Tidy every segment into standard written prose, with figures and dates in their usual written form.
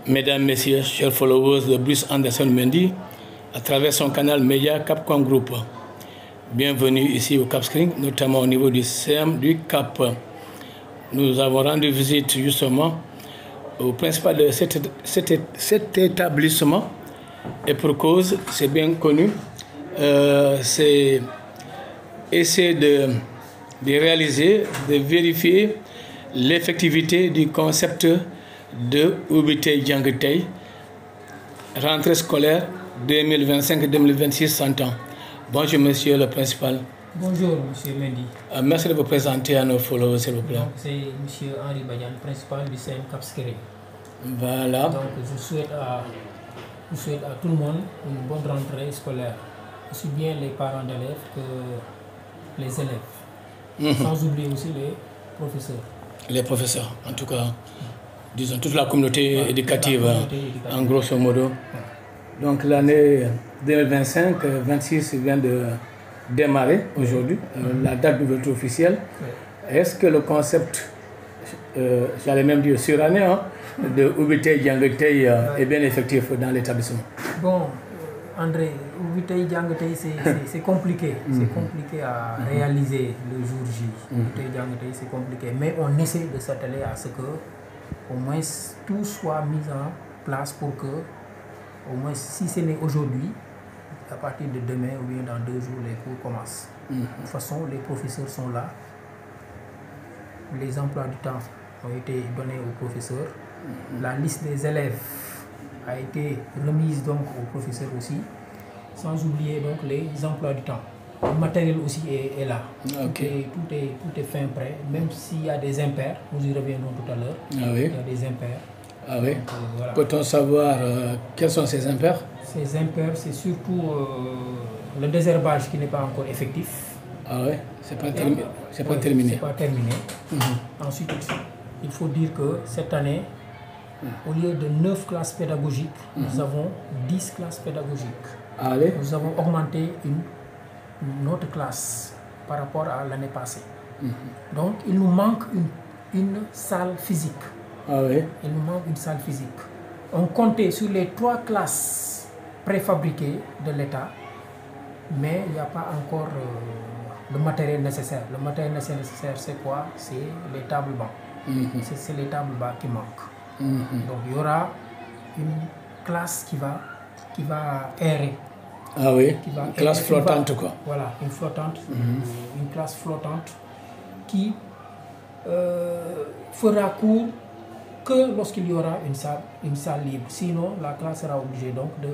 Mesdames, Messieurs, chers followers de Bruce Anderson Mendy, à travers son canal Média Capcom Group. Bienvenue ici au Cap Skirring, notamment au niveau du CM du Cap. Nous avons rendu visite justement au principal de cet établissement. Et pour cause, c'est bien connu, c'est essayer de réaliser, de vérifier l'effectivité du concept de Ubitey Jangitey, rentrée scolaire 2025-2026 100 ans. Bonjour monsieur le principal. Bonjour monsieur Mendy. Merci de vous présenter à nos followers s'il vous plaît. C'est monsieur Henri Badiane, principal du CM Cap Skirring. Voilà. Donc je souhaite à tout le monde une bonne rentrée scolaire, aussi bien les parents d'élèves que les élèves, sans oublier aussi les professeurs. Les professeurs, en tout cas, disons toute la communauté éducative, en grosso modo. Donc l'année 2025-26 vient de démarrer aujourd'hui, la date d'ouverture officielle. Est-ce que le concept, j'allais même dire surannée, de Ubitey Jangitey est bien effectif dans l'établissement? Bon, André, Ubitey Jangitey c'est compliqué. C'est compliqué à réaliser le jour J. Ubitey Jangitey c'est compliqué, mais on essaie de s'atteler à ce que au moins tout soit mis en place pour que, au moins si ce n'est aujourd'hui, à partir de demain ou bien dans 2 jours, les cours commencent. De toute façon, les professeurs sont là. Les emplois du temps ont été donnés aux professeurs. La liste des élèves a été remise donc aux professeurs aussi, sans oublier donc les emplois du temps. Le matériel aussi est là. Okay. Tout est fin prêt, même s'il y a des impairs, nous y reviendrons tout à l'heure. Ah oui. Il y a des impairs. Ah oui. Voilà. Peut-on savoir quels sont ces impairs? Ces impairs, c'est surtout le désherbage qui n'est pas encore effectif. Ah oui, c'est pas terminé. C'est pas terminé. C'est pas terminé. Ensuite, il faut dire que cette année, au lieu de 9 classes pédagogiques, nous avons 10 classes pédagogiques. Allez. Nous avons augmenté une autre classe par rapport à l'année passée. Donc, il nous manque une salle physique. Ah oui. Il nous manque une salle physique. On comptait sur les 3 classes préfabriquées de l'État, mais il n'y a pas encore le matériel nécessaire. Le matériel nécessaire, c'est quoi? C'est les tables bancs. C'est les tables bancs qui manquent. Donc il y aura une classe qui va errer. Ah oui, une classe flottante quoi. Voilà, une flottante, une classe flottante qui fera cours que lorsqu'il y aura une salle libre. Sinon, la classe sera obligée donc de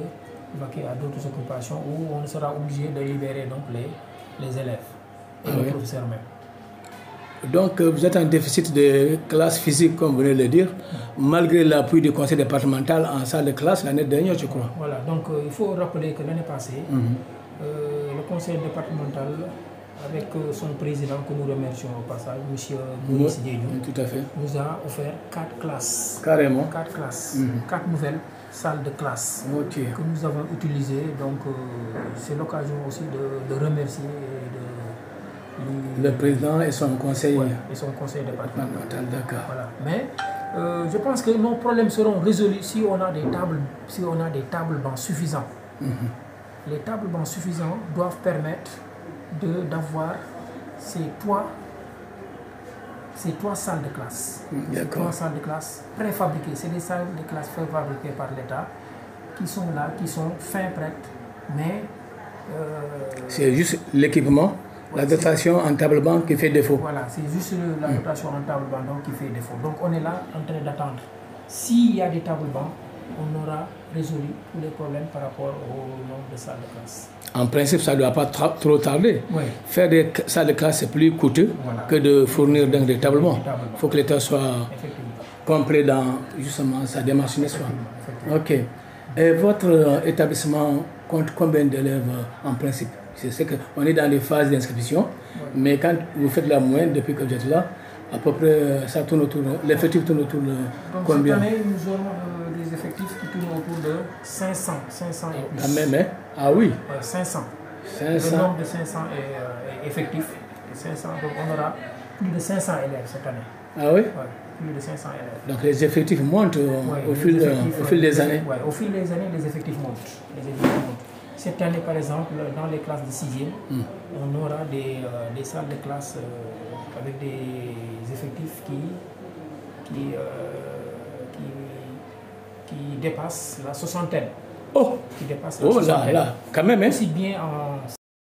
vaquer à d'autres occupations où on sera obligé de libérer donc les élèves et les professeurs même. Donc vous êtes en déficit de classe physique, comme vous venez de le dire, malgré l'appui du conseil départemental en salle de classe l'année dernière, je crois. Voilà, donc il faut rappeler que l'année passée, le conseil départemental, avec son président que nous remercions au passage, M. Maurice Diédhiou, tout à fait, nous a offert 4 classes. Carrément. 4 classes, 4 nouvelles salles de classe que nous avons utilisées. Donc c'est l'occasion aussi de remercier le président et son conseil, et son conseil départemental. D'accord. Voilà. Mais je pense que nos problèmes seront résolus si on a des tables bancs suffisants. Les tables bancs suffisants doivent permettre d'avoir ces trois salles de classe. Ces 3 salles de classe préfabriquées. C'est des salles de classe préfabriquées par l'État qui sont là, qui sont fin prêtes, mais c'est juste l'équipement, la dotation en table banc qui fait défaut. Voilà, c'est juste la dotation en table banc donc, qui fait défaut. Donc on est là en train d'attendre. S'il y a des tables bancs, on aura résolu tous les problèmes par rapport au nombre de salles de classe. En principe, ça ne doit pas trop tarder. Oui. Faire des salles de classe, c'est plus coûteux que de fournir donc, des tables bancs. Il faut que l'État soit complet dans justement sa démarche, n'est-ce pas? Ok. Et votre établissement compte combien d'élèves en principe? Je sais qu'on est dans les phases d'inscription, mais quand vous faites la moyenne depuis que vous êtes là, à peu près, ça tourne autour, l'effectif tourne autour de donc, combien? Cette année, nous aurons des effectifs qui tournent autour de 500 et plus. Quand même, hein? Ah oui? 500. 500. Le nombre de 500 est effectif. 500, donc on aura plus de 500 élèves cette année. Ah oui? Ouais, plus de 500 élèves. Donc les effectifs montent au fil des années. Ouais, au fil des années, les effectifs montent. Cette année, par exemple, dans les classes de 6e, on aura des salles de classe avec des effectifs qui dépassent la soixantaine. Oh! Qui dépassent la soixantaine. Là, quand même, hein? Aussi bien en